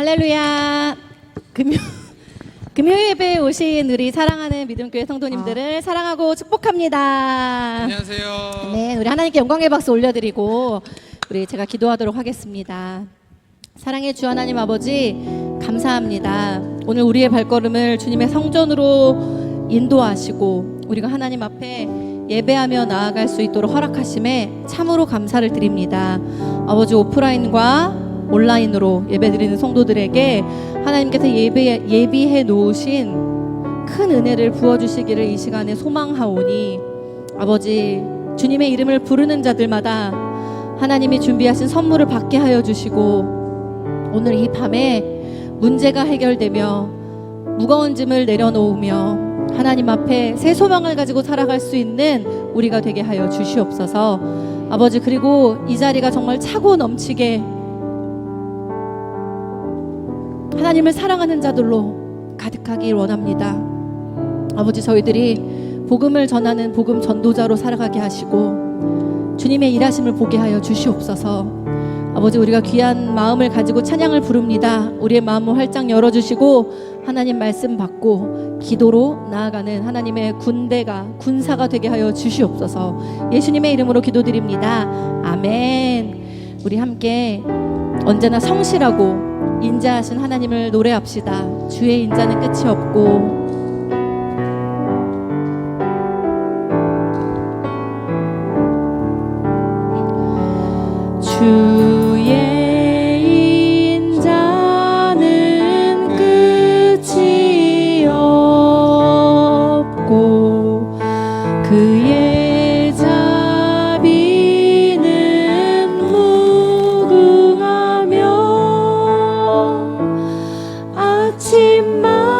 할렐루야. 금요 예배에 오신 우리 사랑하는 믿음교회 성도님들을 사랑하고 축복합니다. 안녕하세요. 네, 우리 하나님께 영광의 박수 올려드리고 제가 기도하도록 하겠습니다. 사랑의 주 하나님 아버지 감사합니다. 오늘 우리의 발걸음을 주님의 성전으로 인도하시고 우리가 하나님 앞에 예배하며 나아갈 수 있도록 허락하심에 참으로 감사를 드립니다. 아버지, 오프라인과 온라인으로 예배드리는 성도들에게 하나님께서 예비해 놓으신 큰 은혜를 부어주시기를 이 시간에 소망하오니 아버지, 주님의 이름을 부르는 자들마다 하나님이 준비하신 선물을 받게 하여 주시고 오늘 이 밤에 문제가 해결되며 무거운 짐을 내려놓으며 하나님 앞에 새 소망을 가지고 살아갈 수 있는 우리가 되게 하여 주시옵소서. 아버지, 그리고 이 자리가 정말 차고 넘치게 하나님을 사랑하는 자들로 가득하길 원합니다. 아버지, 저희들이 복음을 전하는 복음 전도자로 살아가게 하시고 주님의 일하심을 보게 하여 주시옵소서. 아버지, 우리가 귀한 마음을 가지고 찬양을 부릅니다. 우리의 마음을 활짝 열어주시고 하나님 말씀 받고 기도로 나아가는 하나님의 군사가 되게 하여 주시옵소서. 예수님의 이름으로 기도드립니다. 아멘. 우리 함께 언제나 성실하고 인자하신 하나님을 노래합시다. 주의 인자는 끝이 없고 주의 인자는 끝이 없고 그의 자비는 무궁하며 아침마다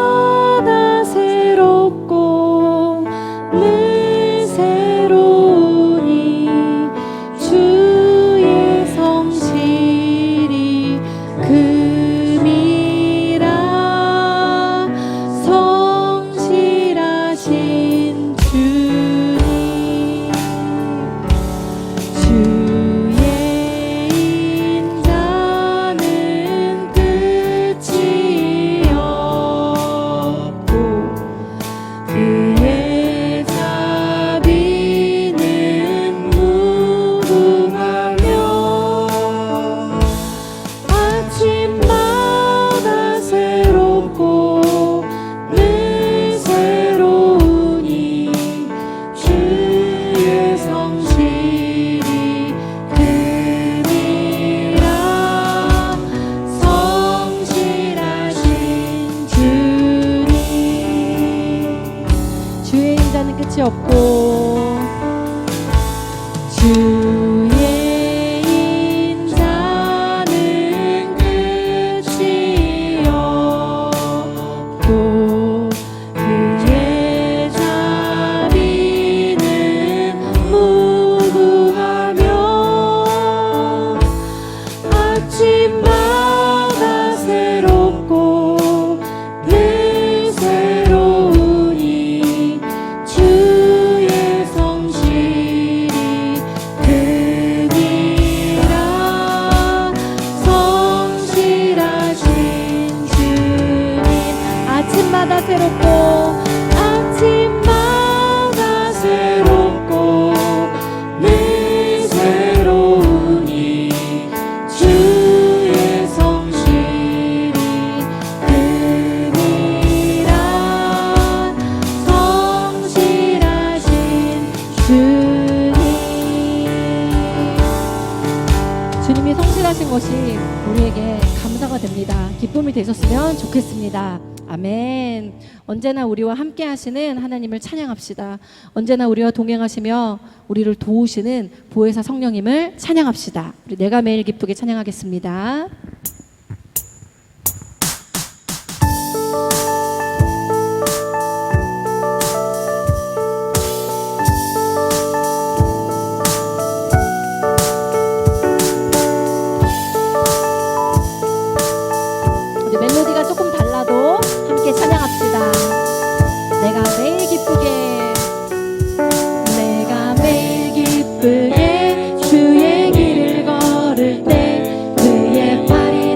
새롭고 늘 새로우니 주의 성실이 금이라. 성실하신 주님, 주의 인자는 끝이 없고 그의 자비는 무궁하며 아침마다 새롭고 늘 새로우니 주의 성실이 금이라. 성실하신 주님, 주의 인자는 끝이 없고 주의 인자는 끝이 없고 그의 자비는 무궁하며 아침마다 새롭고 늘 새로우니 주의 성실이 금이라. 성실하신 주님, 아침마다 새롭고 아침마다 새롭고 늘 새로우니 주의 성실이 금이라. 성실하신 주님, 주님이 성실하신 것이 우리에게 감사가 됩니다. 기쁨이 되셨으면 좋겠습니다. 아멘. 언제나 우리와 함께 하시는 하나님을 찬양합시다. 언제나 우리와 동행하시며 우리를 도우시는 보혜사 성령님을 찬양합시다. 우리 내가 매일 기쁘게 찬양하겠습니다. 우리 멜로디가 조금 달라도 함께 찬양합시다. 내가 매일 기쁘게, 내가 매일 기쁘게 주의 길을 걸을 때 그의 팔이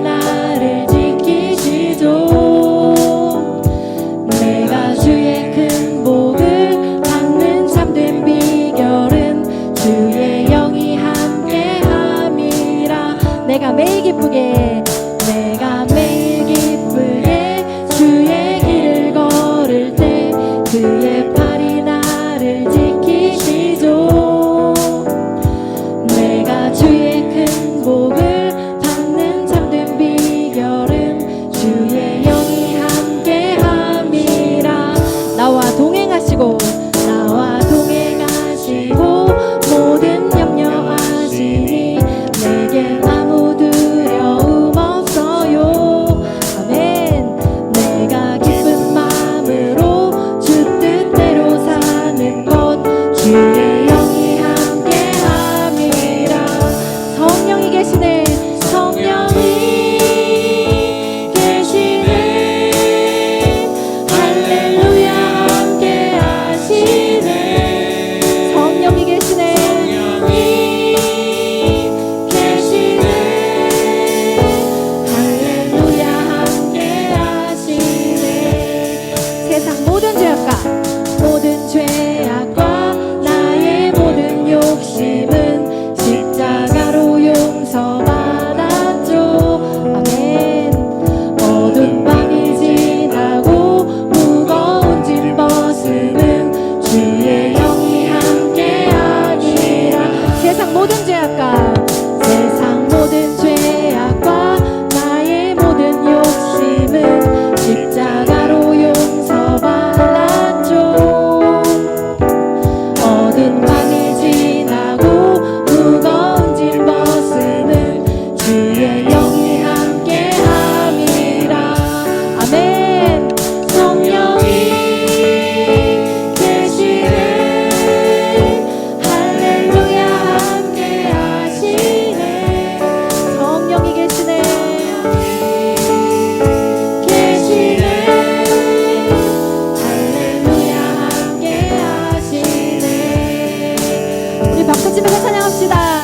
부르짖으면서 찬양합시다.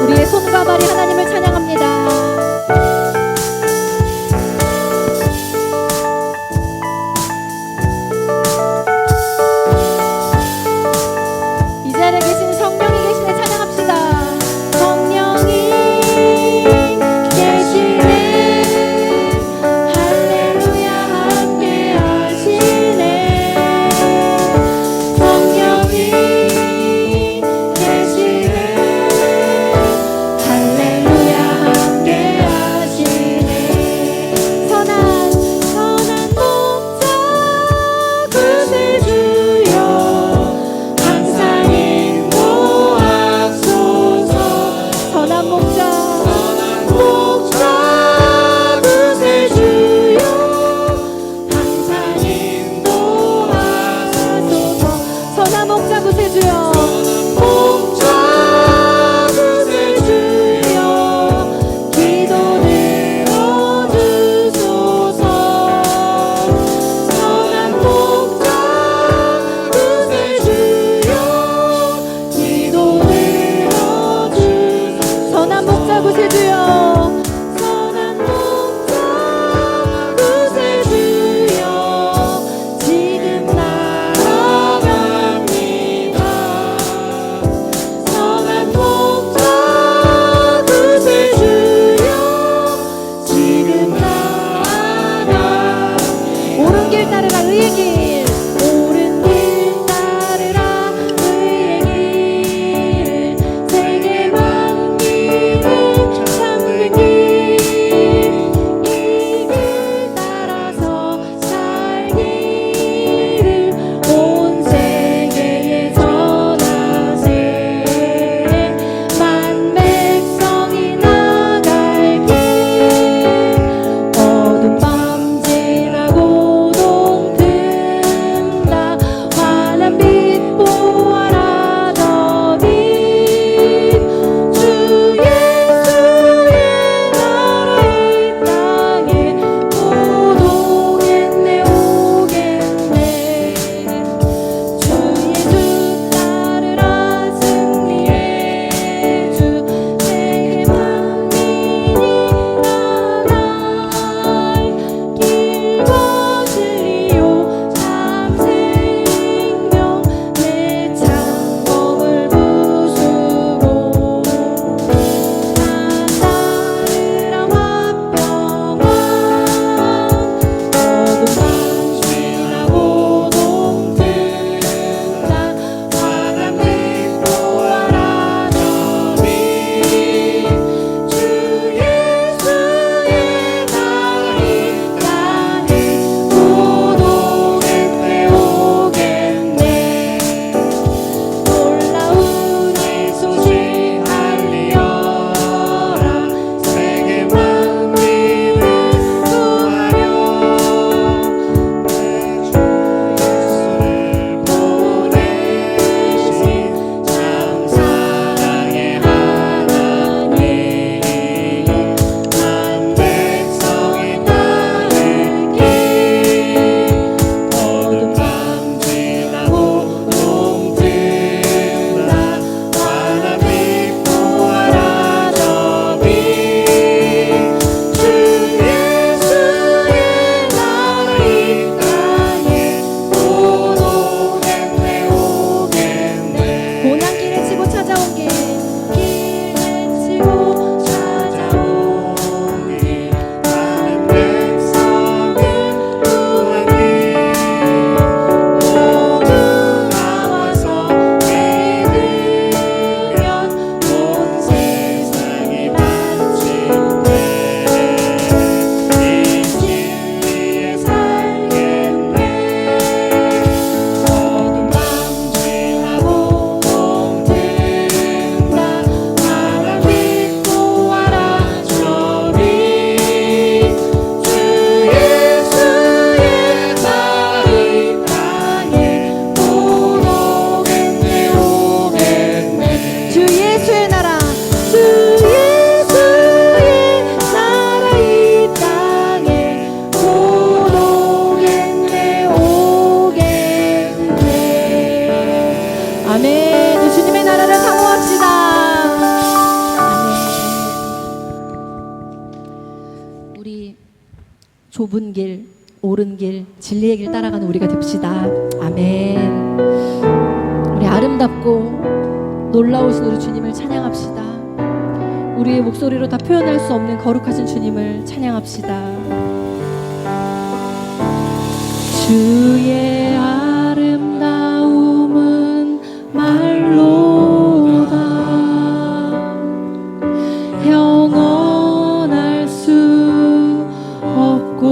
우리의 손과 발이 하나님을 찬양합니다. 이 자리에 계신 성령이 계시네 찬양합시다. 성령이 계시네 할렐루야 함께 하시네. 성령이 계시네 할렐루야 함께 하시네. 선한 목자 구세주여 항상 인도하소서. 선한 목자 구세주여 항상 인도하소서. 선한 목자 구세주여 기도 들어주소서. 선한 목자 구세주여 기도 들어주소서. 선한 목자 구세주여 선한 목자 구세주여 지금 날아갑니다. 선한 목자 구세주여 지금 나아가. 옳은 길 따르라 의의 길. 옳은 길 따르라 의의 길. 세계 만민을 삼는 길. 이 길 따라서 살기를 온 세계에 전하세. 만 백성이 나갈 길. 어둠 밤 지나고 동트는 좁은 길, 옳은 길, 진리의 길 따라가는 우리가 됩시다. 아멘. 우리 아름답고 놀라우신 우리 주님을 찬양합시다. 우리의 목소리로 다 표현할 수 없는 거룩하신 주님을 찬양합시다. 주의 아름다움은 말로다 형언할 수 없고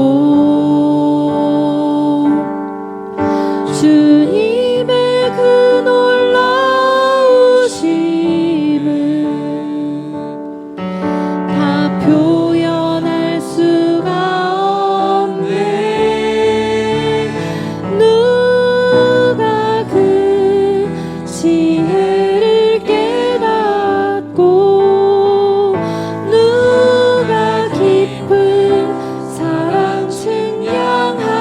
주님의 그 놀라우심은 다 표현할 수가 없네. 누가 그 지혜를 깨닫고 누가 깊은 사랑 측량할까.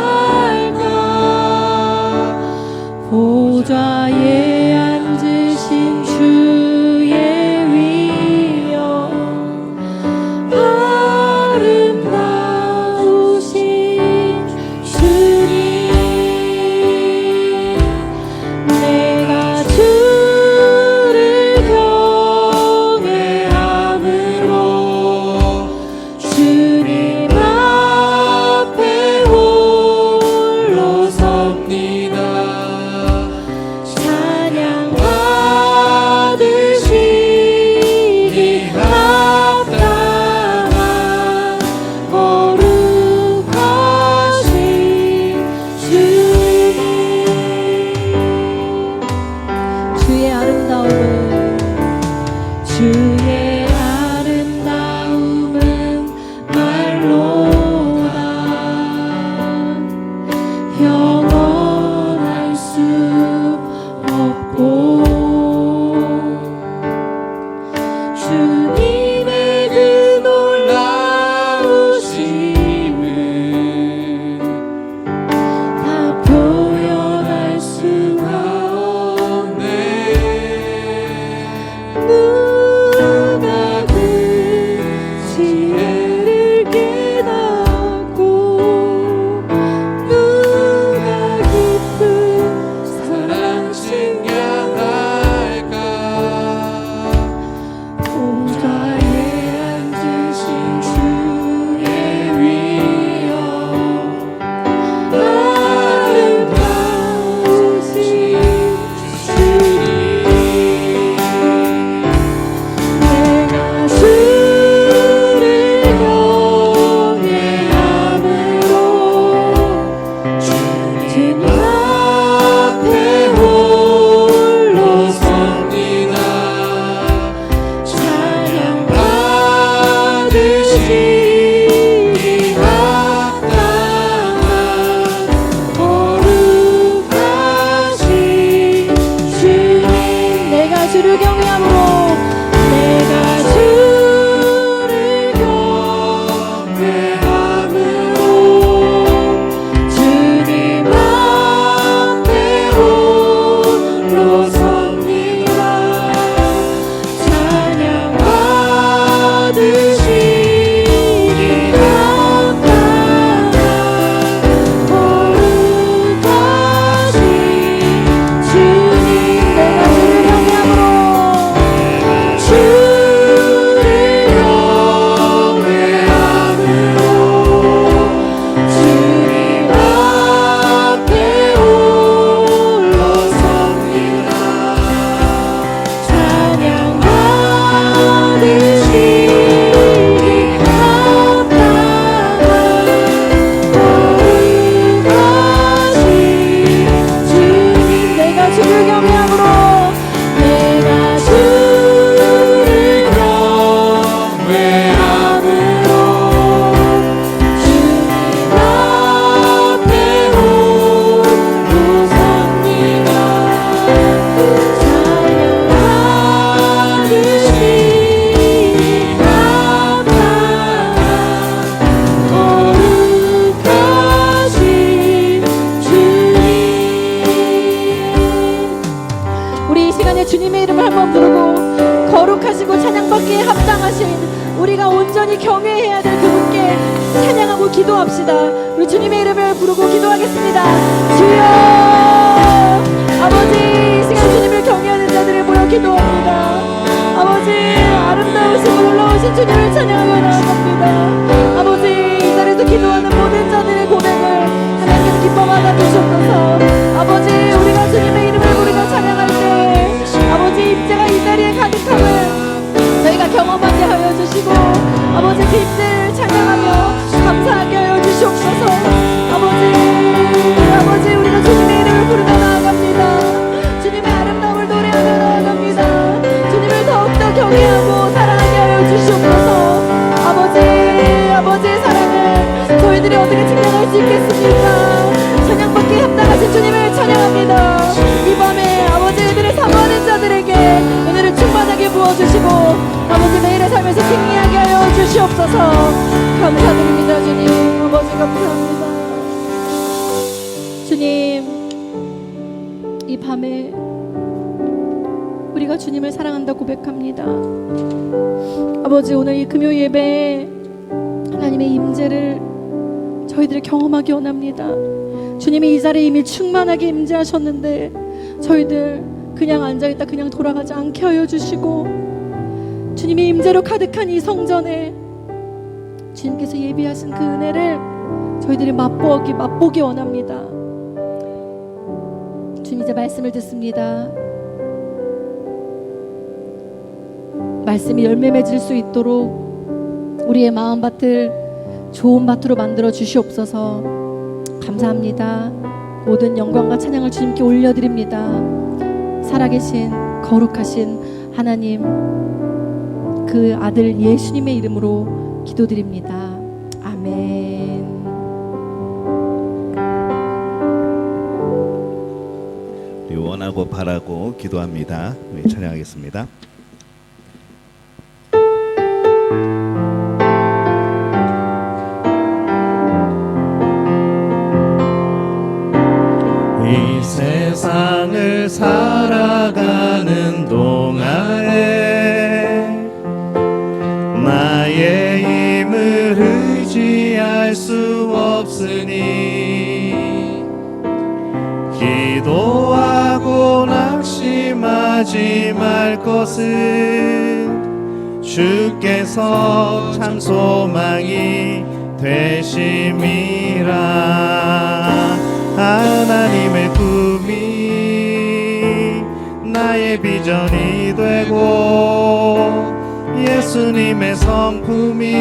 보좌에 앉으신 주의 위엄 아름다우신 주님 내가 주를 경외함으로 주님 앞에 홀로 섭니다. 찬양 받으시기 합당한 거룩하신 주님. 주의 아름다움은 말로다 형언할 수 없고 주님의 그 놀라우심은 다 표현할 수가 없네. 누가 그 지혜를 깨닫고 누가 깊은 사랑 측량할까. 보좌에 앉으신 주의 위엄 아름다우신 주님 내가 주를 경외함으로 주님 앞에 홀로 섭니다. 찬양 받으시기 합당한 거룩하신 주님 내가 주를 경외함으로 내가 주를 경외함으로 주님 앞에 홀로 섭니다. 찬양 받으시기 합당한 거룩하신 주님 내가 주를 경외함으로 주를 경외함으로 주님 앞에 홀로 섭니다. 찬양 받으시기 합당한 거룩하신 주님 내가 주를 경외함으로 내가 주를 경외함으로 주님 앞에 홀로 섭니다. 찬양 받으시기 합당한 거룩하신 주님. 우리 이 시간에 주님의 이름을 한번 부르고 거룩하시고 찬양받기에 합당하신 우리가 온전히 경외해야 될 그분께 찬양하고 기도합시다. 우리 주님의 이름을 부르고 기도하겠습니다. 주여 아버지, 이 시간 주님을 경외하는 자들을 모여 기도합니다. 아버지, 아름다우시고 놀라우신 주님을 찬양하며 나아갑니다. 아버지, 이 자리에서 기도하는 모든 자들의 고백을 하나님께서 기뻐 받아 주셨소서. 아버지, 우리가 주님의 이름을 부르며 찬양할 때 아버지 임재가 이 자리에 가득함을 저희가 경험하게 하여 주시고, 아버지 그 임재를 찬양하며 감사하게 하여 주시옵소서. 아버지 우리가 주님의 이름을 부르며 나아갑니다. 주님의 아름다움을 노래하며 나아갑니다. 주님을 더욱더 경외하고 사랑하게 하여 주시옵소서. 아버지의 사랑을 저희들이 어떻게 측량할 수 있겠습니까? 찬양받기에 합당하신 주님을 찬양합니다. 이 밤에 아버지 이들을 사모하는 자들에게 은혜를 충만하게 부어주시고 아버지 매일의 삶에서 승리하게 하여 주시옵소서. 감사드립니다. 주님, 아버지 감사합니다. 주님, 이 밤에 우리가 주님을 사랑한다 고백합니다. 아버지, 오늘 이 금요 예배에 하나님의 임재를 저희들이 경험하기 원합니다. 주님이 이 자리에 이미 충만하게 임재하셨는데 저희들 그냥 앉아있다 그냥 돌아가지 않게 하여 주시고, 주님의 임재로 가득한 이 성전에 주님께서 예비하신 그 은혜를 저희들이 맛보기 원합니다. 주님, 이제 말씀을 듣습니다. 말씀이 열매 맺을 수 있도록 우리의 마음밭을 좋은 밭으로 만들어 주시옵소서. 감사합니다. 모든 영광과 찬양을 주님께 올려드립니다. 살아계신 거룩하신 하나님, 그 아들 예수님의 이름으로 기도드립니다. 아멘. 우리 원하고 바라고 기도합니다. 우리 찬양하겠습니다. 이 세상을 살아가는 동안에 나의 힘을 의지할 수 없으니 기도하고 낙심하지 말 것은 주께서 참 소망이 되심이라. 하나님의 꿈이 나의 비전이 되고 예수님의 성품이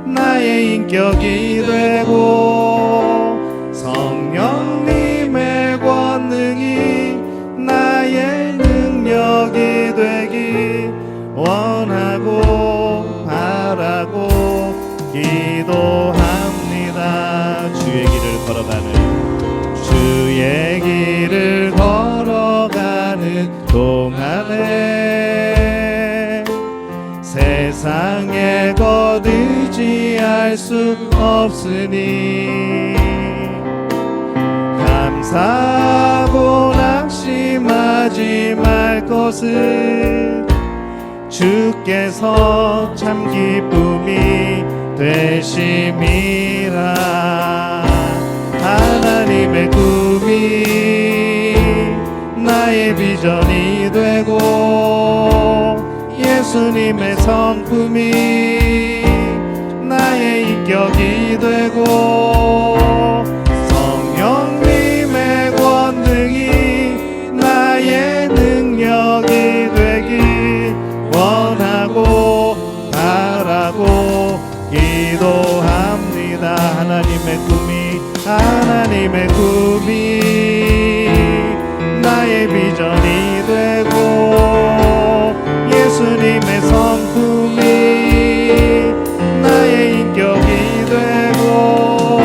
나의 인격이 되고 성령님의 권능이 나의 능력이 되기 원하고 바라고 기도합니다. 주의 길을 걸어가는 동안에 세상에 것 의지할 수 없으니 감사하고 낙심하지 말 것은 주께서 참 기쁨이 되심이라. 하나님의 꿈이 나의 비전이 되고 예수님의 성품이 나의 인격이 되고 성령님의 권능이 나의 능력이 되길 원하고 바라고 기도합니다. 하나님의 꿈이 나의 비전이 되고 예수님의 성품이 나의 인격이 되고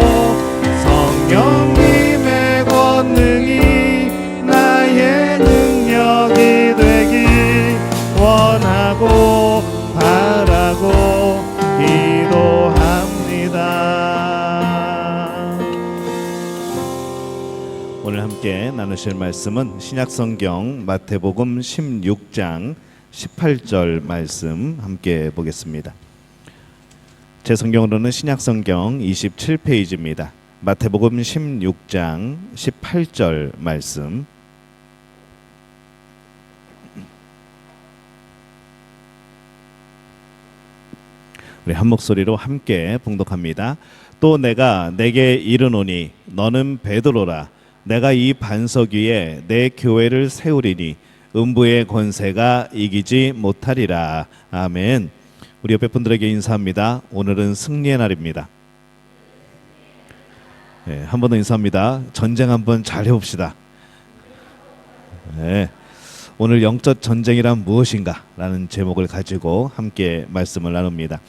성령님의 권능이 나의 능력이 되길 원하고 바라고 기도합니다. 오늘 함께 나누실 말씀은 신약성경 마태복음 16장 18절 말씀 함께 보겠습니다. 제 성경으로는 신약성경 27페이지입니다. 마태복음 16장 18절 말씀. 우리 한 목소리로 함께 봉독합니다. 또 내가 내게 이르노니 너는 베드로라. 내가 이 반석 위에 내 교회를 세우리니 음부의 권세가 이기지 못하리라. 아멘. 우리 옆에 분들에게 인사합니다. 오늘은 승리의 날입니다. 네, 한 번 더 인사합니다. 전쟁 한번 잘 해봅시다. 네, 오늘 영적 전쟁이란 무엇인가? 라는 제목을 가지고 함께 말씀을 나눕니다.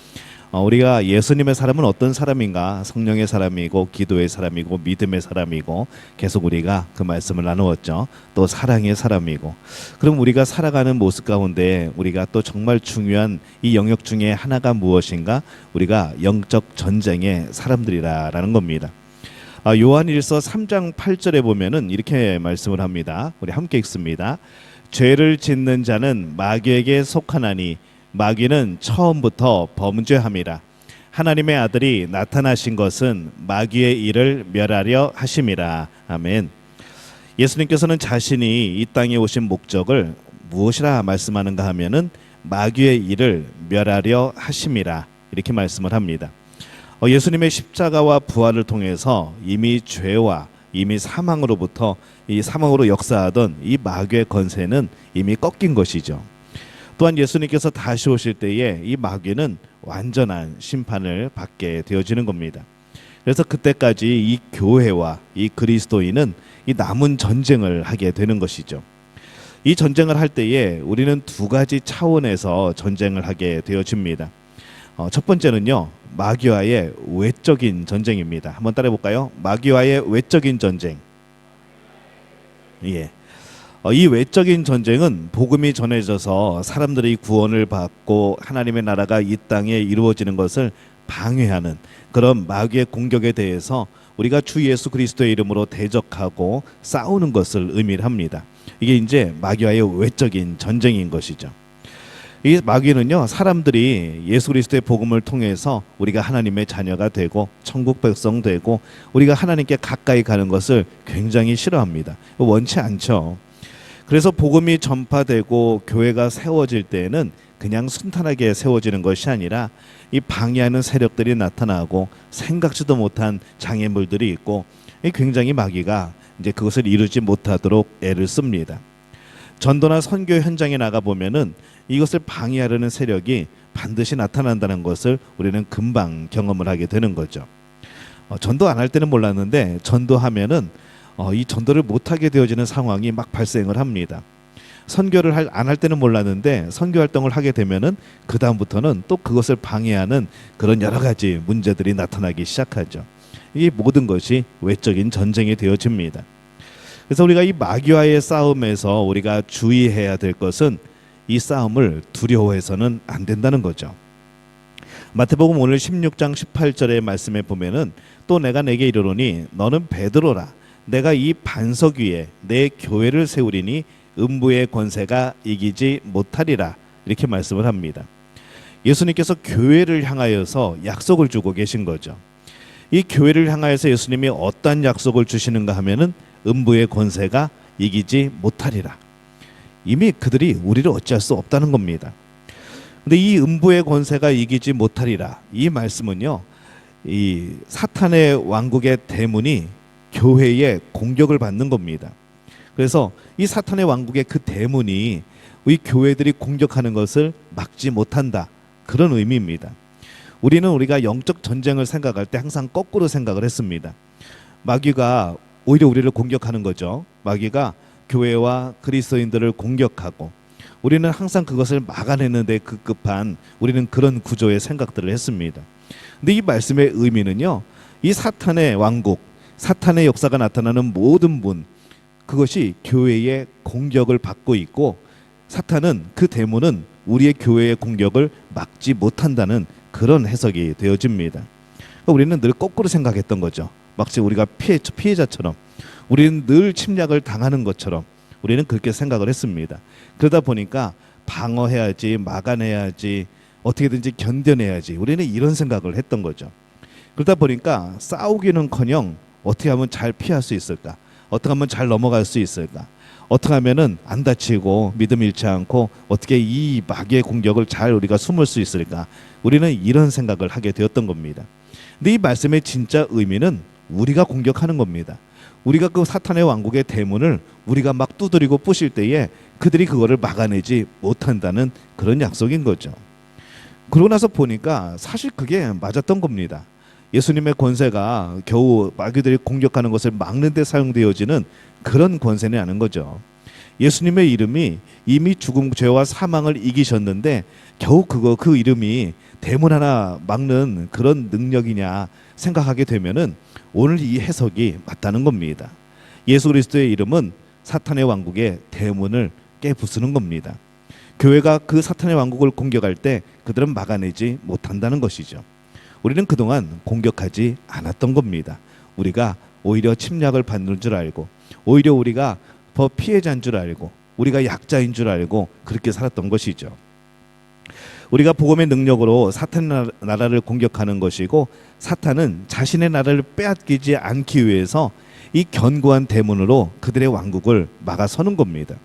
우리가 예수님의 사람은 어떤 사람인가? 성령의 사람이고 기도의 사람이고 믿음의 사람이고 계속 우리가 그 말씀을 나누었죠. 또 사랑의 사람이고. 그럼 우리가 살아가는 모습 가운데 우리가 또 정말 중요한 이 영역 중에 하나가 무엇인가? 우리가 영적 전쟁의 사람들이라는 겁니다. 요한일서 3장 8절에 보면은 이렇게 말씀을 합니다. 우리 함께 읽습니다. 죄를 짓는 자는 마귀에게 속하나니 마귀는 처음부터 범죄함이라. 하나님의 아들이 나타나신 것은 마귀의 일을 멸하려 하심이라. 아멘. 예수님께서는 자신이 이 땅에 오신 목적을 무엇이라 말씀하는가 하면은 마귀의 일을 멸하려 하심이라 이렇게 말씀을 합니다. 예수님의 십자가와 부활을 통해서 이미 죄와 이미 사망으로부터 이 사망으로 역사하던 이 마귀의 권세는 이미 꺾인 것이죠. 또한 예수님께서 다시 오실 때에 이 마귀는 완전한 심판을 받게 되어지는 겁니다. 그래서 그때까지 이 교회와 이 그리스도인은 이 남은 전쟁을 하게 되는 것이죠. 이 전쟁을 할 때에 우리는 두 가지 차원에서 전쟁을 하게 되어집니다. 첫 번째는요, 마귀와의 외적인 전쟁입니다. 한번 따라해 볼까요? 마귀와의 외적인 전쟁. 예. 이 외적인 전쟁은 복음이 전해져서 사람들이 구원을 받고 하나님의 나라가 이 땅에 이루어지는 것을 방해하는 그런 마귀의 공격에 대해서 우리가 주 예수 그리스도의 이름으로 대적하고 싸우는 것을 의미를 합니다. 이게 이제 마귀와의 외적인 전쟁인 것이죠. 이 마귀는요, 사람들이 예수 그리스도의 복음을 통해서 우리가 하나님의 자녀가 되고 천국 백성 되고 우리가 하나님께 가까이 가는 것을 굉장히 싫어합니다. 원치 않죠. 그래서 복음이 전파되고 교회가 세워질 때에는 그냥 순탄하게 세워지는 것이 아니라 이 방해하는 세력들이 나타나고 생각지도 못한 장애물들이 있고 굉장히 마귀가 이제 그것을 이루지 못하도록 애를 씁니다. 전도나 선교 현장에 나가 보면은 이것을 방해하려는 세력이 반드시 나타난다는 것을 우리는 금방 경험을 하게 되는 거죠. 전도 안 할 때는 몰랐는데 전도하면은 이 전도를 못하게 되어지는 상황이 막 발생을 합니다. 선교를 안 할 때는 몰랐는데 선교 활동을 하게 되면은 그 다음부터는 또 그것을 방해하는 그런 여러 가지 문제들이 나타나기 시작하죠. 이 모든 것이 외적인 전쟁이 되어집니다. 그래서 우리가 이 마귀와의 싸움에서 우리가 주의해야 될 것은 이 싸움을 두려워해서는 안 된다는 거죠. 마태복음 오늘 16장 18절의 말씀에 보면은 또 내가 내게 이르노니 너는 베드로라. 내가 이 반석 위에 내 교회를 세우리니 음부의 권세가 이기지 못하리라. 이렇게 말씀을 합니다. 예수님께서 교회를 향하여서 약속을 주고 계신 거죠. 이 교회를 향하여서 예수님이 어떤 약속을 주시는가 하면은 음부의 권세가 이기지 못하리라. 이미 그들이 우리를 어찌할 수 없다는 겁니다. 근데 이 음부의 권세가 이기지 못하리라. 이 말씀은요, 이 사탄의 왕국의 대문이 교회에 공격을 받는 겁니다. 그래서 이 사탄의 왕국의 그 대문이 우리 교회들이 공격하는 것을 막지 못한다. 그런 의미입니다. 우리가 영적 전쟁을 생각할 때 항상 거꾸로 생각을 했습니다. 마귀가 오히려 우리를 공격하는 거죠. 마귀가 교회와 그리스도인들을 공격하고 우리는 항상 그것을 막아내는데 급급한 우리는 그런 구조의 생각들을 했습니다. 근데 이 말씀의 의미는요, 이 사탄의 왕국, 사탄의 역사가 나타나는 모든 분, 그것이 교회의 공격을 받고 있고 사탄은 그 대문은 우리의 교회의 공격을 막지 못한다는 그런 해석이 되어집니다. 우리는 늘 거꾸로 생각했던 거죠. 마치 우리가 피해자처럼 우리는 늘 침략을 당하는 것처럼 우리는 그렇게 생각을 했습니다. 그러다 보니까 방어해야지, 막아내야지, 어떻게든지 견뎌내야지. 우리는 이런 생각을 했던 거죠. 그러다 보니까 싸우기는커녕 어떻게 하면 잘 피할 수 있을까? 어떻게 하면 잘 넘어갈 수 있을까? 어떻게 하면은 안 다치고 믿음 잃지 않고 어떻게 이 마귀의 공격을 잘 우리가 숨을 수 있을까? 우리는 이런 생각을 하게 되었던 겁니다. 근데 이 말씀의 진짜 의미는 우리가 공격하는 겁니다. 우리가 그 사탄의 왕국의 대문을 우리가 막 두드리고 부실 때에 그들이 그거를 막아내지 못한다는 그런 약속인 거죠. 그러고 나서 보니까 사실 그게 맞았던 겁니다. 예수님의 권세가 겨우 마귀들이 공격하는 것을 막는 데 사용되어지는 그런 권세는 아닌 거죠. 예수님의 이름이 이미 죽음, 죄와 사망을 이기셨는데 겨우 그 이름이 대문 하나 막는 그런 능력이냐 생각하게 되면은 오늘 이 해석이 맞다는 겁니다. 예수 그리스도의 이름은 사탄의 왕국의 대문을 깨부수는 겁니다. 교회가 그 사탄의 왕국을 공격할 때 그들은 막아내지 못한다는 것이죠. 우리는 그동안 공격하지 않았던 겁니다. 우리가 오히려 침략을 받는 줄 알고, 오히려 우리가 더 피해자인 줄 알고, 우리가 약자인 줄 알고 그렇게 살았던 것이죠. 우리가 복음의 능력으로 사탄의 나라를 공격하는 것이고, 사탄은 자신의 나라를 빼앗기지 않기 위해서 이 견고한 대문으로 그들의 왕국을 막아서는 겁니다.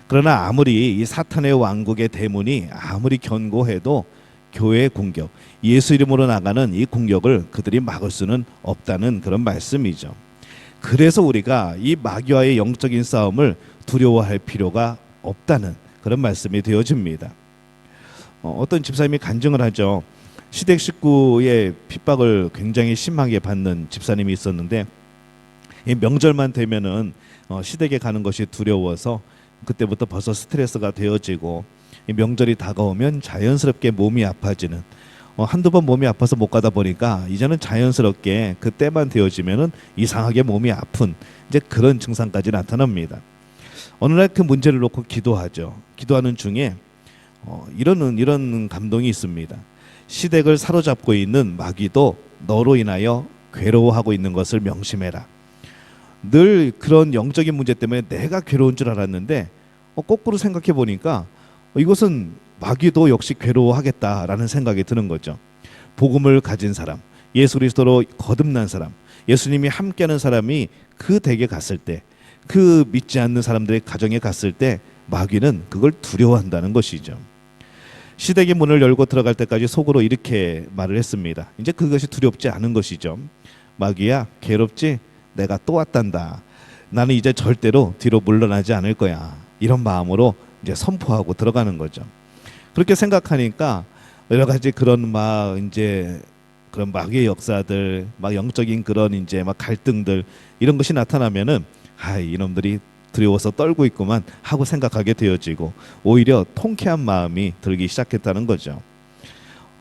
그러나 아무리 이 사탄의 왕국의 대문이 아무리 견고해도 교회의 공격, 예수 이름으로 나가는 이 공격을 그들이 막을 수는 없다는 그런 말씀이죠. 그래서 우리가 이 마귀와의 영적인 싸움을 두려워할 필요가 없다는 그런 말씀이 되어집니다. 어떤 집사님이 간증을 하죠. 시댁 식구의 핍박을 굉장히 심하게 받는 집사님이 있었는데, 이 명절만 되면은 시댁에 가는 것이 두려워서 그때부터 벌써 스트레스가 되어지고, 이 명절이 다가오면 자연스럽게 몸이 아파지는, 한두 번 몸이 아파서 못 가다 보니까 이제는 자연스럽게 그때만 되어지면은 이상하게 몸이 아픈 이제 그런 증상까지 나타납니다. 어느 날 그 문제를 놓고 기도하죠. 기도하는 중에 이런 감동이 있습니다. 시댁을 사로잡고 있는 마귀도 너로 인하여 괴로워하고 있는 것을 명심해라. 늘 그런 영적인 문제 때문에 내가 괴로운 줄 알았는데 거꾸로 생각해 보니까 이것은 마귀도 역시 괴로워하겠다라는 생각이 드는 거죠. 복음을 가진 사람, 예수 그리스도로 거듭난 사람, 예수님이 함께하는 사람이 그 댁에 갔을 때, 그 믿지 않는 사람들의 가정에 갔을 때 마귀는 그걸 두려워한다는 것이죠. 시댁의 문을 열고 들어갈 때까지 속으로 이렇게 말을 했습니다. 이제 그것이 두렵지 않은 것이죠. 마귀야, 괴롭지? 내가 또 왔단다. 나는 이제 절대로 뒤로 물러나지 않을 거야. 이런 마음으로 이제 선포하고 들어가는 거죠. 그렇게 생각하니까 여러 가지 그런 그런 마귀의 역사들, 막 영적인 그런 이제 막 갈등들 이런 것이 나타나면은 이놈들이 두려워서 떨고 있구만 하고 생각하게 되어지고 오히려 통쾌한 마음이 들기 시작했다는 거죠.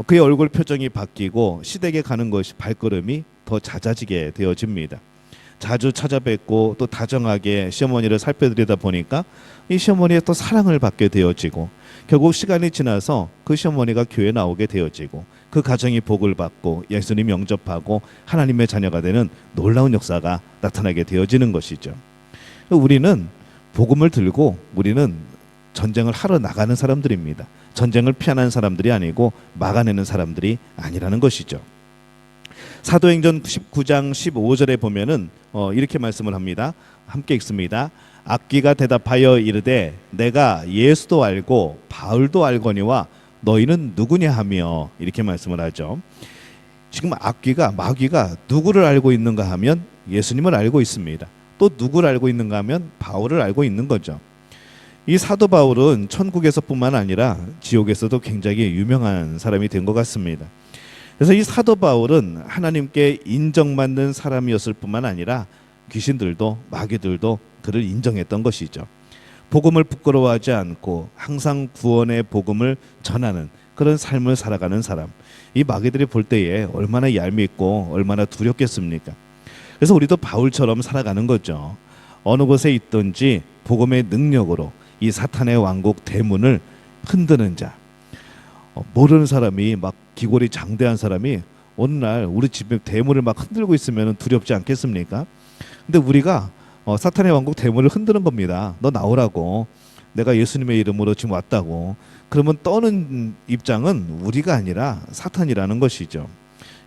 그의 얼굴 표정이 바뀌고 시댁에 가는 것이 발걸음이 더 잦아지게 되어집니다. 자주 찾아뵙고 또 다정하게 시어머니를 살펴드리다 보니까 이 시어머니의 또 사랑을 받게 되어지고 결국 시간이 지나서 그 시어머니가 교회에 나오게 되어지고 그 가정이 복을 받고 예수님 영접하고 하나님의 자녀가 되는 놀라운 역사가 나타나게 되어지는 것이죠. 우리는 복음을 들고 우리는 전쟁을 하러 나가는 사람들입니다. 전쟁을 피하는 사람들이 아니고 막아내는 사람들이 아니라는 것이죠. 사도행전 19장 15절에 보면은 이렇게 말씀을 합니다. 함께 읽습니다. 악귀가 대답하여 이르되 내가 예수도 알고 바울도 알거니와 너희는 누구냐 하며 이렇게 말씀을 하죠. 지금 마귀가 누구를 알고 있는가 하면 예수님을 알고 있습니다. 또 누구를 알고 있는가 하면 바울을 알고 있는 거죠. 이 사도 바울은 천국에서뿐만 아니라 지옥에서도 굉장히 유명한 사람이 된 것 같습니다. 그래서 이 사도 바울은 하나님께 인정받는 사람이었을 뿐만 아니라 귀신들도 마귀들도 그를 인정했던 것이죠. 복음을 부끄러워하지 않고 항상 구원의 복음을 전하는 그런 삶을 살아가는 사람. 이 마귀들이 볼 때에 얼마나 얄밉고 얼마나 두렵겠습니까? 그래서 우리도 바울처럼 살아가는 거죠. 어느 곳에 있든지 복음의 능력으로 이 사탄의 왕국 대문을 흔드는 자. 모르는 사람이 막 기골이 장대한 사람이 어느 날 우리 집에 대문을 막 흔들고 있으면 두렵지 않겠습니까? 근데 우리가 사탄의 왕국 대문을 흔드는 겁니다. 너 나오라고. 내가 예수님의 이름으로 지금 왔다고. 그러면 떠는 입장은 우리가 아니라 사탄이라는 것이죠.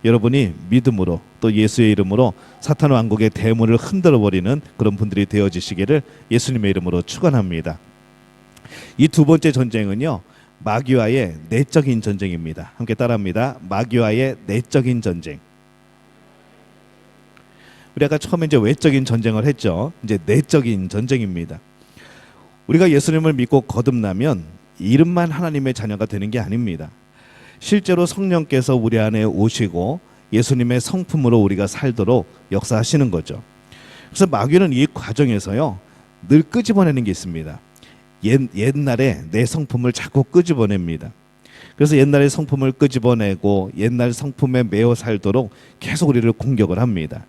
여러분이 믿음으로 또 예수의 이름으로 사탄 왕국의 대문을 흔들어 버리는 그런 분들이 되어지시기를 예수님의 이름으로 축원합니다. 이 두 번째 전쟁은요, 마귀와의 내적인 전쟁입니다. 함께 따라합니다. 마귀와의 내적인 전쟁. 우리 아까 처음에 이제 외적인 전쟁을 했죠. 이제 내적인 전쟁입니다. 우리가 예수님을 믿고 거듭나면 이름만 하나님의 자녀가 되는 게 아닙니다. 실제로 성령께서 우리 안에 오시고 예수님의 성품으로 우리가 살도록 역사하시는 거죠. 그래서 마귀는 이 과정에서요, 늘 끄집어내는 게 있습니다. 옛날에 내 성품을 자꾸 끄집어냅니다. 그래서 옛날의 성품을 끄집어내고 옛날 성품에 매어 살도록 계속 우리를 공격을 합니다.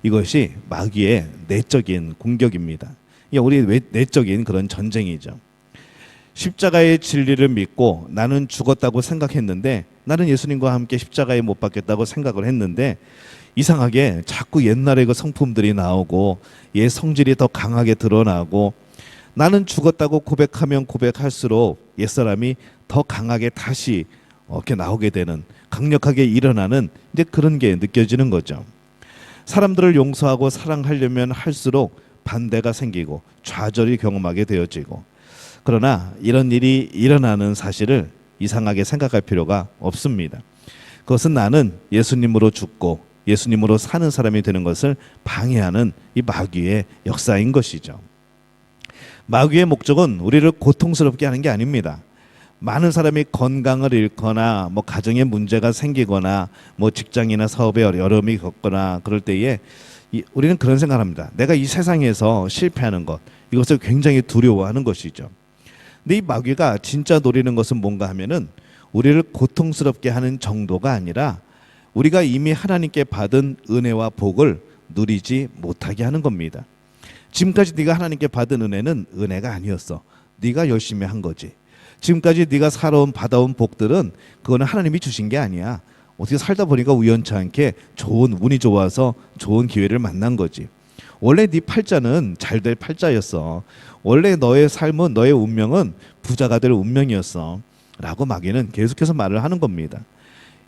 이것이 마귀의 내적인 공격입니다. 이게 우리 내적인 그런 전쟁이죠. 십자가의 진리를 믿고 나는 죽었다고 생각했는데, 나는 예수님과 함께 십자가에 못 박겠다고 생각을 했는데, 이상하게 자꾸 옛날의 그 성품들이 나오고 옛 성질이 더 강하게 드러나고, 나는 죽었다고 고백하면 고백할수록 옛사람이 더 강하게 다시 이렇게 나오게 되는, 강력하게 일어나는 이제 그런 게 느껴지는 거죠. 사람들을 용서하고 사랑하려면 할수록 반대가 생기고 좌절이 경험하게 되어지고, 그러나 이런 일이 일어나는 사실을 이상하게 생각할 필요가 없습니다. 그것은 나는 예수님으로 죽고 예수님으로 사는 사람이 되는 것을 방해하는 이 마귀의 역사인 것이죠. 마귀의 목적은 우리를 고통스럽게 하는 게 아닙니다. 많은 사람이 건강을 잃거나 뭐 가정에 문제가 생기거나 뭐 직장이나 사업에 어려움이 겪거나 그럴 때에 우리는 그런 생각을 합니다. 내가 이 세상에서 실패하는 것, 이것을 굉장히 두려워하는 것이죠. 근데 이 마귀가 진짜 노리는 것은 뭔가 하면은 우리를 고통스럽게 하는 정도가 아니라 우리가 이미 하나님께 받은 은혜와 복을 누리지 못하게 하는 겁니다. 지금까지 네가 하나님께 받은 은혜는 은혜가 아니었어. 네가 열심히 한 거지. 지금까지 네가 받아온 복들은 그거는 하나님이 주신 게 아니야. 어떻게 살다 보니까 우연치 않게 좋은 운이 좋아서 좋은 기회를 만난 거지. 원래 네 팔자는 잘 될 팔자였어. 원래 너의 삶은, 너의 운명은 부자가 될 운명이었어. 라고 마귀는 계속해서 말을 하는 겁니다.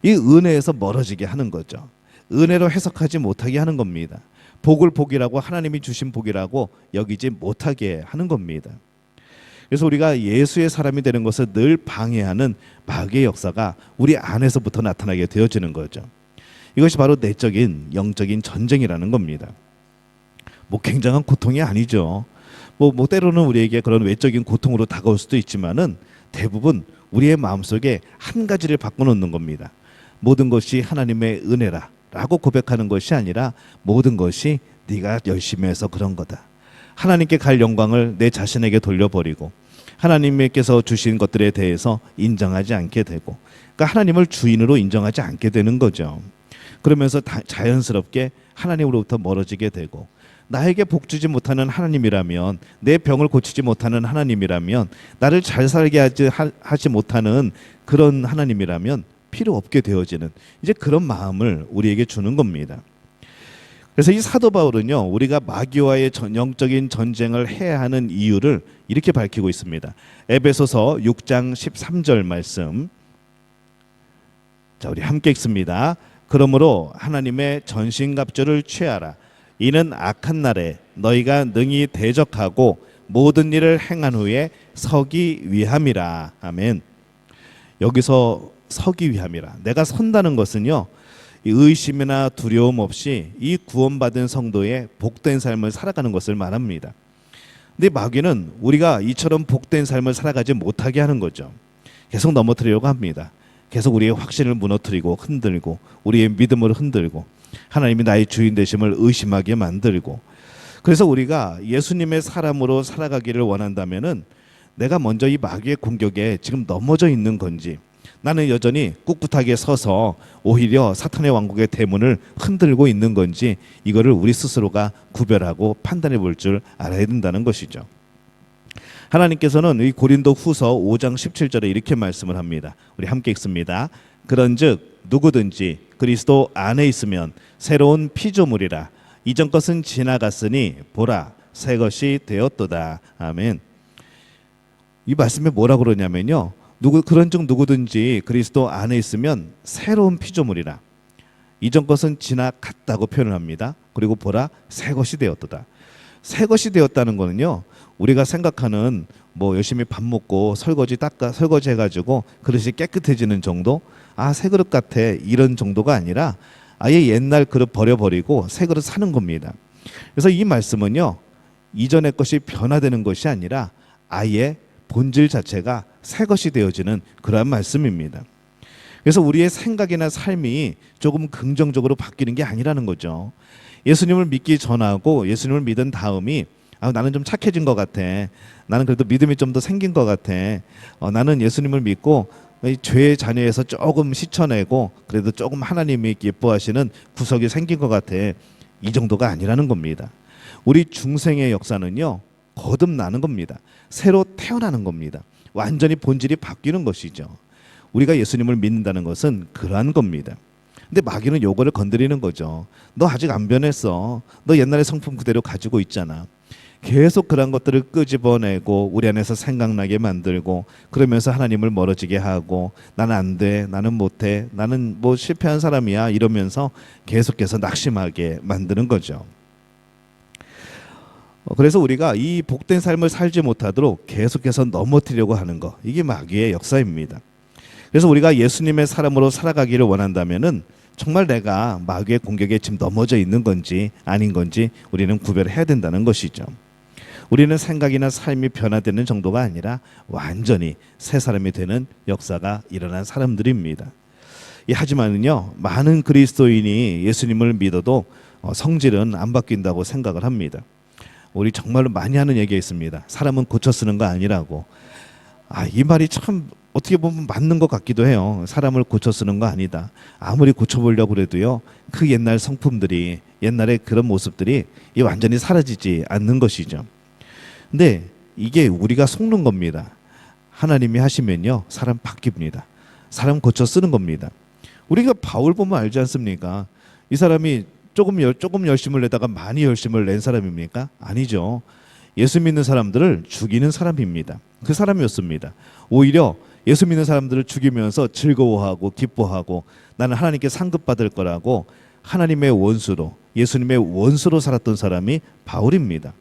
이 은혜에서 멀어지게 하는 거죠. 은혜로 해석하지 못하게 하는 겁니다. 복을 복이라고, 하나님이 주신 복이라고 여기지 못하게 하는 겁니다. 그래서 우리가 예수의 사람이 되는 것을 늘 방해하는 마귀의 역사가 우리 안에서부터 나타나게 되어지는 거죠. 이것이 바로 내적인 영적인 전쟁이라는 겁니다. 뭐 굉장한 고통이 아니죠. 뭐 때로는 우리에게 그런 외적인 고통으로 다가올 수도 있지만은 대부분 우리의 마음속에 한 가지를 바꿔놓는 겁니다. 모든 것이 하나님의 은혜라 라고 고백하는 것이 아니라 모든 것이 네가 열심히 해서 그런 거다. 하나님께 갈 영광을 내 자신에게 돌려버리고 하나님께서 주신 것들에 대해서 인정하지 않게 되고, 그러니까 하나님을 주인으로 인정하지 않게 되는 거죠. 그러면서 자연스럽게 하나님으로부터 멀어지게 되고, 나에게 복 주지 못하는 하나님이라면, 내 병을 고치지 못하는 하나님이라면, 나를 잘 살게 하지 못하는 그런 하나님이라면 필요 없게 되어지는 이제 그런 마음을 우리에게 주는 겁니다. 그래서 이 사도 바울은요, 우리가 마귀와의 영적인 전쟁을 해야 하는 이유를 이렇게 밝히고 있습니다. 에베소서 6장 13절 말씀. 자, 우리 함께 읽습니다. 그러므로 하나님의 전신갑주를 취하라. 이는 악한 날에 너희가 능히 대적하고 모든 일을 행한 후에 서기 위함이라. 아멘. 여기서 서기 위함이라, 내가 선다는 것은요, 의심이나 두려움 없이 이 구원받은 성도의 복된 삶을 살아가는 것을 말합니다. 근데 마귀는 우리가 이처럼 복된 삶을 살아가지 못하게 하는 거죠. 계속 넘어뜨리려고 합니다. 계속 우리의 확신을 무너뜨리고 흔들고, 우리의 믿음을 흔들고, 하나님이 나의 주인 되심을 의심하게 만들고. 그래서 우리가 예수님의 사람으로 살아가기를 원한다면은 내가 먼저 이 마귀의 공격에 지금 넘어져 있는 건지, 나는 여전히 꿋꿋하게 서서 오히려 사탄의 왕국의 대문을 흔들고 있는 건지, 이거를 우리 스스로가 구별하고 판단해 볼 줄 알아야 된다는 것이죠. 하나님께서는 이 고린도 후서 5장 17절에 이렇게 말씀을 합니다. 우리 함께 읽습니다. 그런즉 누구든지 그리스도 안에 있으면 새로운 피조물이라. 이전 것은 지나갔으니 보라 새 것이 되었도다. 아멘. 이 말씀에 뭐라 그러냐면요. 그런즉 누구든지 그리스도 안에 있으면 새로운 피조물이라. 이전 것은 지나갔다고 표현을 합니다. 그리고 보라 새 것이 되었도다. 새 것이 되었다는 거는요. 우리가 생각하는 뭐 열심히 밥 먹고 설거지 해가지고 그릇이 깨끗해지는 정도, 새 그릇 같아 이런 정도가 아니라 아예 옛날 그릇 버려버리고 새 그릇 사는 겁니다. 그래서 이 말씀은요. 이전의 것이 변화되는 것이 아니라 아예 본질 자체가 새 것이 되어지는 그러한 말씀입니다. 그래서 우리의 생각이나 삶이 조금 긍정적으로 바뀌는 게 아니라는 거죠. 예수님을 믿기 전하고 예수님을 믿은 다음이 나는 좀 착해진 것 같아. 나는 그래도 믿음이 좀 더 생긴 것 같아. 나는 예수님을 믿고 죄의 자녀에서 조금 씻어내고 그래도 조금 하나님이 예뻐하시는 구석이 생긴 것 같아. 이 정도가 아니라는 겁니다. 우리 중생의 역사는요. 거듭나는 겁니다. 새로 태어나는 겁니다. 완전히 본질이 바뀌는 것이죠. 우리가 예수님을 믿는다는 것은 그러한 겁니다. 근데 마귀는 요거를 건드리는 거죠. 너 아직 안 변했어. 너 옛날의 성품 그대로 가지고 있잖아. 계속 그런 것들을 끄집어내고 우리 안에서 생각나게 만들고 그러면서 하나님을 멀어지게 하고 나는 안 돼, 나는 못해, 나는 뭐 실패한 사람이야 이러면서 계속해서 낙심하게 만드는 거죠. 그래서 우리가 이 복된 삶을 살지 못하도록 계속해서 넘어뜨리려고 하는 거, 이게 마귀의 역사입니다. 그래서 우리가 예수님의 사람으로 살아가기를 원한다면은 정말 내가 마귀의 공격에 지금 넘어져 있는 건지 아닌 건지 우리는 구별해야 된다는 것이죠. 우리는 생각이나 삶이 변화되는 정도가 아니라 완전히 새 사람이 되는 역사가 일어난 사람들입니다. 하지만은요, 많은 그리스도인이 예수님을 믿어도 성질은 안 바뀐다고 생각을 합니다. 우리 정말로 많이 하는 얘기가 있습니다. 사람은 고쳐 쓰는 거 아니라고. 이 말이 참 어떻게 보면 맞는 것 같기도 해요. 사람을 고쳐 쓰는 거 아니다. 아무리 고쳐보려고 해도요, 그 옛날 성품들이, 옛날의 그런 모습들이 완전히 사라지지 않는 것이죠. 근데 이게 우리가 속는 겁니다. 하나님이 하시면요, 사람 바뀝니다. 사람 고쳐 쓰는 겁니다. 우리가 바울 보면 알지 않습니까? 이 사람이 조금 열심을 내다가 많이 열심을 낸 사람입니까? 아니죠. 예수 믿는 사람들을 죽이는 사람입니다. 그 사람이었습니다. 오히려 예수 믿는 사람들을 죽이면서 즐거워하고 기뻐하고 나는 하나님께 상급받을 거라고 하나님의 원수로, 예수님의 원수로 살았던 사람이 바울입니다.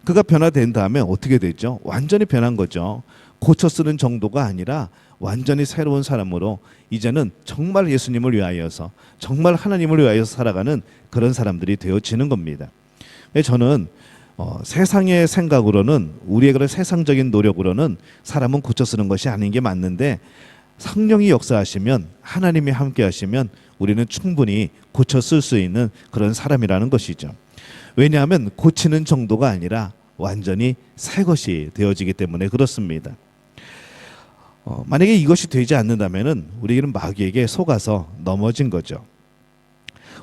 그가 변화된 다음에 어떻게 되죠? 완전히 변한 거죠. 고쳐 쓰는 정도가 아니라 완전히 새로운 사람으로 이제는 정말 예수님을 위하여서, 정말 하나님을 위하여서 살아가는 그런 사람들이 되어지는 겁니다. 저는 세상의 생각으로는, 우리의 그런 세상적인 노력으로는 사람은 고쳐 쓰는 것이 아닌 게 맞는데, 성령이 역사하시면, 하나님이 함께 하시면 우리는 충분히 고쳐 쓸 수 있는 그런 사람이라는 것이죠. 왜냐하면 고치는 정도가 아니라 완전히 새 것이 되어지기 때문에 그렇습니다. 만약에 이것이 되지 않는다면은 우리는 마귀에게 속아서 넘어진 거죠.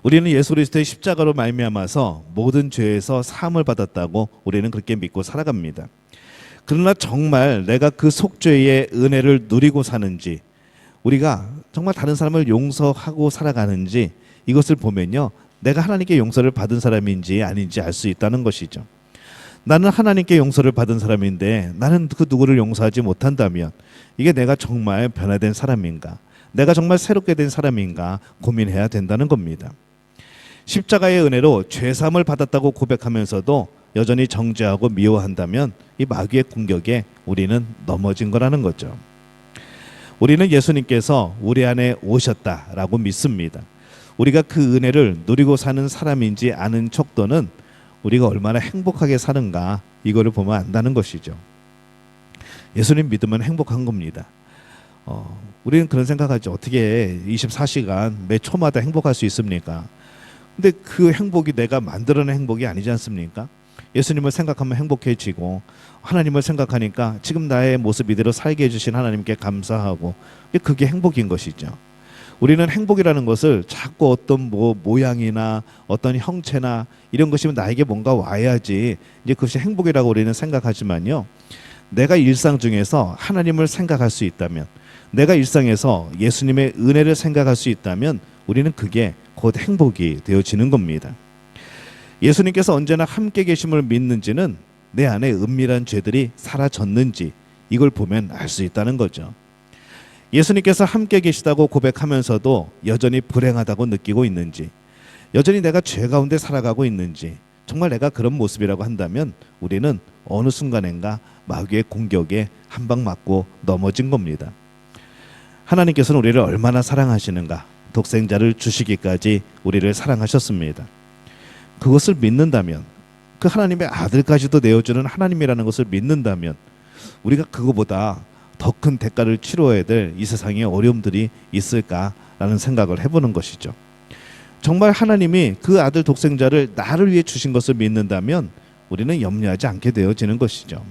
우리는 예수 그리스도의 십자가로 말미암아서 모든 죄에서 사함을 받았다고 우리는 그렇게 믿고 살아갑니다. 그러나 정말 내가 그 속죄의 은혜를 누리고 사는지, 우리가 정말 다른 사람을 용서하고 살아가는지, 이것을 보면요, 내가 하나님께 용서를 받은 사람인지 아닌지 알 수 있다는 것이죠. 나는 하나님께 용서를 받은 사람인데 나는 그 누구를 용서하지 못한다면 이게 내가 정말 변화된 사람인가, 내가 정말 새롭게 된 사람인가 고민해야 된다는 겁니다. 십자가의 은혜로 죄사함을 받았다고 고백하면서도 여전히 정죄하고 미워한다면 이 마귀의 공격에 우리는 넘어진 거라는 거죠. 우리는 예수님께서 우리 안에 오셨다라고 믿습니다. 우리가 그 은혜를 누리고 사는 사람인지 아는 척도는 우리가 얼마나 행복하게 사는가, 이거를 보면 안다는 것이죠. 예수님 믿으면 행복한 겁니다. 우리는 그런 생각하죠. 어떻게 24시간 매 초마다 행복할 수 있습니까? 근데 그 행복이 내가 만들어낸 행복이 아니지 않습니까? 예수님을 생각하면 행복해지고, 하나님을 생각하니까 지금 나의 모습 이대로 살게 해주신 하나님께 감사하고, 그게 행복인 것이죠. 우리는 행복이라는 것을 자꾸 어떤 모양이나 어떤 형체나 이런 것이 나에게 뭔가 와야지 이제 그것이 행복이라고 우리는 생각하지만요, 내가 일상 중에서 하나님을 생각할 수 있다면, 내가 일상에서 예수님의 은혜를 생각할 수 있다면 우리는 그게 곧 행복이 되어지는 겁니다. 예수님께서 언제나 함께 계심을 믿는지는 내 안에 은밀한 죄들이 사라졌는지, 이걸 보면 알 수 있다는 거죠. 예수님께서 함께 계시다고 고백하면서도 여전히 불행하다고 느끼고 있는지, 여전히 내가 죄 가운데 살아가고 있는지, 정말 내가 그런 모습이라고 한다면 우리는 어느 순간인가 마귀의 공격에 한 방 맞고 넘어진 겁니다. 하나님께서는 우리를 얼마나 사랑하시는가, 독생자를 주시기까지 우리를 사랑하셨습니다. 그것을 믿는다면, 그 하나님의 아들까지도 내어주는 하나님이라는 것을 믿는다면 우리가 그거보다 더 큰 대가를 치러야 될 이 세상에 어려움들이 있을까라는 생각을 해보는 것이죠. 정말 하나님이 그 아들 독생자를 나를 위해 주신 것을 믿는다면 우리는 염려하지 않게 되어지는 것이죠.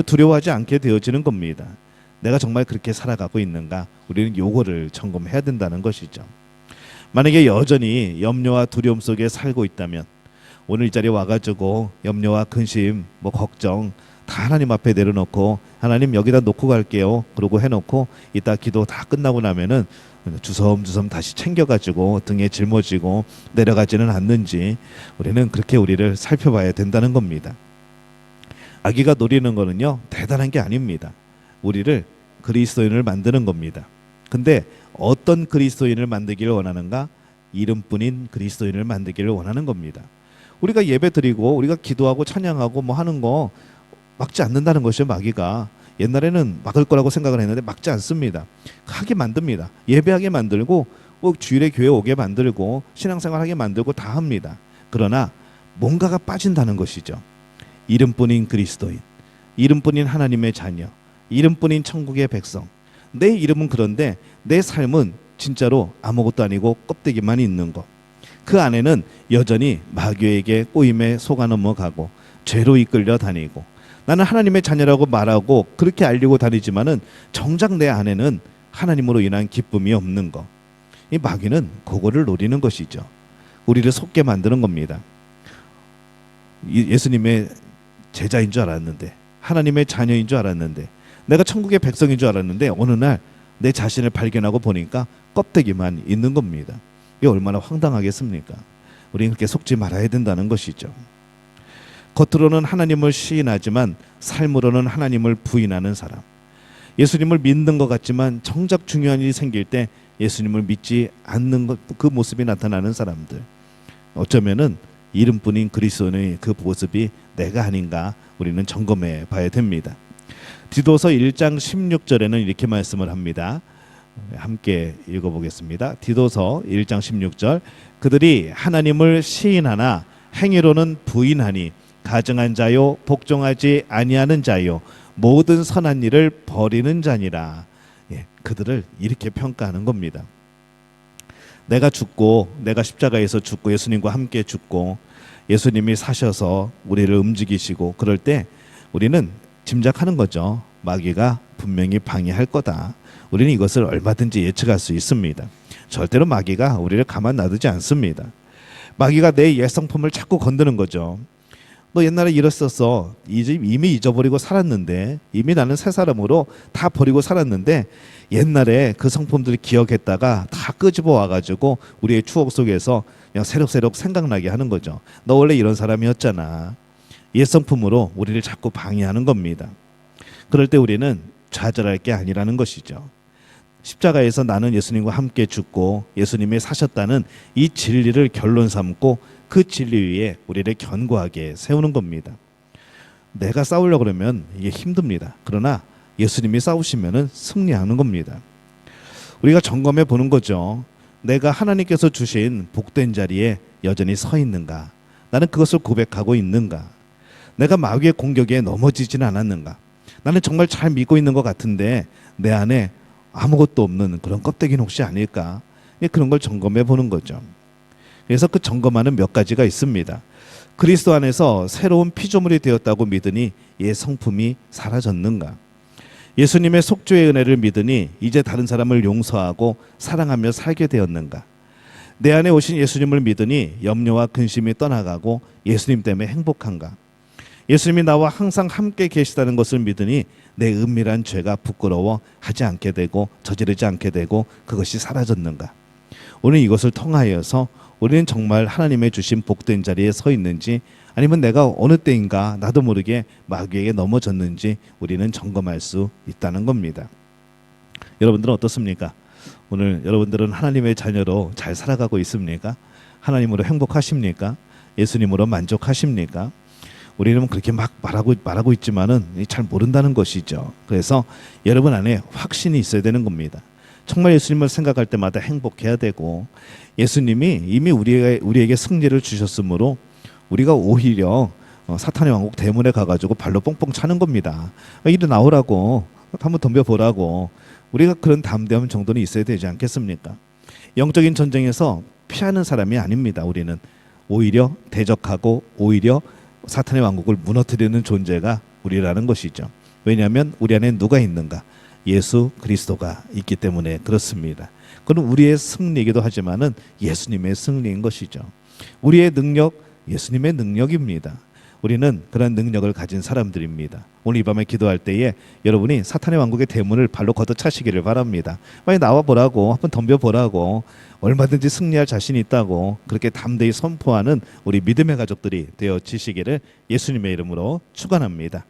두려워하지 않게 되어지는 겁니다. 내가 정말 그렇게 살아가고 있는가, 우리는 요거를 점검해야 된다는 것이죠. 만약에 여전히 염려와 두려움 속에 살고 있다면 오늘 이 자리에 와가지고 염려와 근심, 걱정 다 하나님 앞에 내려놓고, 하나님 여기다 놓고 갈게요 그러고 해놓고 이따 기도 다 끝나고 나면은 주섬주섬 다시 챙겨가지고 등에 짊어지고 내려가지는 않는지, 우리는 그렇게 우리를 살펴봐야 된다는 겁니다. 아기가 노리는 거는요, 대단한 게 아닙니다. 우리를 그리스도인을 만드는 겁니다. 근데 어떤 그리스도인을 만들기를 원하는가? 이름뿐인 그리스도인을 만들기를 원하는 겁니다. 우리가 예배 드리고 우리가 기도하고 찬양하고 하는 거 막지 않는다는 것이요. 마귀가 옛날에는 막을 거라고 생각을 했는데 막지 않습니다. 하게 만듭니다. 예배하게 만들고 주일에 교회 오게 만들고 신앙생활하게 만들고 다 합니다. 그러나 뭔가가 빠진다는 것이죠. 이름뿐인 그리스도인, 이름뿐인 하나님의 자녀, 이름뿐인 천국의 백성. 내 이름은 그런데 내 삶은 진짜로 아무것도 아니고 껍데기만 있는 것. 그 안에는 여전히 마귀에게 꼬임에 속아 넘어가고 죄로 이끌려 다니고, 나는 하나님의 자녀라고 말하고 그렇게 알리고 다니지만은 정작 내 안에는 하나님으로 인한 기쁨이 없는 것. 이 마귀는 그거를 노리는 것이죠. 우리를 속게 만드는 겁니다. 예수님의 제자인 줄 알았는데, 하나님의 자녀인 줄 알았는데, 내가 천국의 백성인 줄 알았는데 어느 날 내 자신을 발견하고 보니까 껍데기만 있는 겁니다. 이게 얼마나 황당하겠습니까? 우리는 그렇게 속지 말아야 된다는 것이죠. 겉으로는 하나님을 시인하지만 삶으로는 하나님을 부인하는 사람, 예수님을 믿는 것 같지만 정작 중요한 일이 생길 때 예수님을 믿지 않는 것, 그 모습이 나타나는 사람들, 어쩌면은 이름뿐인 그리스도의 그 모습이 내가 아닌가 우리는 점검해 봐야 됩니다. 디도서 1장 16절에는 이렇게 말씀을 합니다. 함께 읽어보겠습니다. 디도서 1장 16절, 그들이 하나님을 시인하나 행위로는 부인하니 가증한 자요 복종하지 아니하는 자요 모든 선한 일을 버리는 자니라. 그들을 이렇게 평가하는 겁니다. 내가 죽고, 내가 십자가에서 죽고 예수님과 함께 죽고 예수님이 사셔서 우리를 움직이시고 그럴 때 우리는 짐작하는 거죠. 마귀가 분명히 방해할 거다. 우리는 이것을 얼마든지 예측할 수 있습니다. 절대로 마귀가 우리를 가만 놔두지 않습니다. 마귀가 내 옛성품을 자꾸 건드는 거죠. 너 옛날에 이랬었어. 이미 잊어버리고 살았는데, 이미 나는 새 사람으로 다 버리고 살았는데 옛날에 그 성품들을 기억했다가 다 끄집어 와가지고 우리의 추억 속에서 그냥 새록새록 생각나게 하는 거죠. 너 원래 이런 사람이었잖아. 옛성품으로 우리를 자꾸 방해하는 겁니다. 그럴 때 우리는 좌절할 게 아니라는 것이죠. 십자가에서 나는 예수님과 함께 죽고 예수님이 사셨다는 이 진리를 결론 삼고 그 진리 위에 우리를 견고하게 세우는 겁니다. 내가 싸우려고 그러면 이게 힘듭니다. 그러나 예수님이 싸우시면은 승리하는 겁니다. 우리가 점검해 보는 거죠. 내가 하나님께서 주신 복된 자리에 여전히 서 있는가? 나는 그것을 고백하고 있는가? 내가 마귀의 공격에 넘어지지는 않았는가? 나는 정말 잘 믿고 있는 것 같은데 내 안에 아무것도 없는 그런 껍데기는 혹시 아닐까? 그런 걸 점검해 보는 거죠. 그래서 그 점검하는 몇 가지가 있습니다. 그리스도 안에서 새로운 피조물이 되었다고 믿으니 옛 성품이 사라졌는가? 예수님의 속죄의 은혜를 믿으니 이제 다른 사람을 용서하고 사랑하며 살게 되었는가? 내 안에 오신 예수님을 믿으니 염려와 근심이 떠나가고 예수님 때문에 행복한가? 예수님이 나와 항상 함께 계시다는 것을 믿으니 내 은밀한 죄가 부끄러워 하지 않게 되고 저지르지 않게 되고 그것이 사라졌는가? 오늘 이것을 통하여서 우리는 정말 하나님의 주신 복된 자리에 서 있는지 아니면 내가 어느 때인가 나도 모르게 마귀에게 넘어졌는지 우리는 점검할 수 있다는 겁니다. 여러분들은 어떻습니까? 오늘 여러분들은 하나님의 자녀로 잘 살아가고 있습니까? 하나님으로 행복하십니까? 예수님으로 만족하십니까? 우리는 그렇게 막 말하고 있지만은 잘 모른다는 것이죠. 그래서 여러분 안에 확신이 있어야 되는 겁니다. 정말 예수님을 생각할 때마다 행복해야 되고 예수님이 이미 우리에게 승리를 주셨으므로 우리가 오히려 사탄의 왕국 대문에 가가지고 발로 뽕뽕 차는 겁니다. 이리 나오라고 한번 덤벼보라고 우리가 그런 담대함 정도는 있어야 되지 않겠습니까? 영적인 전쟁에서 피하는 사람이 아닙니다. 우리는 오히려 대적하고 오히려 사탄의 왕국을 무너뜨리는 존재가 우리라는 것이죠. 왜냐하면 우리 안에 누가 있는가? 예수 그리스도가 있기 때문에 그렇습니다. 그건 우리의 승리이기도 하지만은 예수님의 승리인 것이죠. 우리의 능력 예수님의 능력입니다. 우리는 그런 능력을 가진 사람들입니다. 오늘 이 밤에 기도할 때에 여러분이 사탄의 왕국의 대문을 발로 걷어차시기를 바랍니다. 빨리 나와보라고 한번 덤벼보라고 얼마든지 승리할 자신이 있다고 그렇게 담대히 선포하는 우리 믿음의 가족들이 되어지시기를 예수님의 이름으로 축원합니다.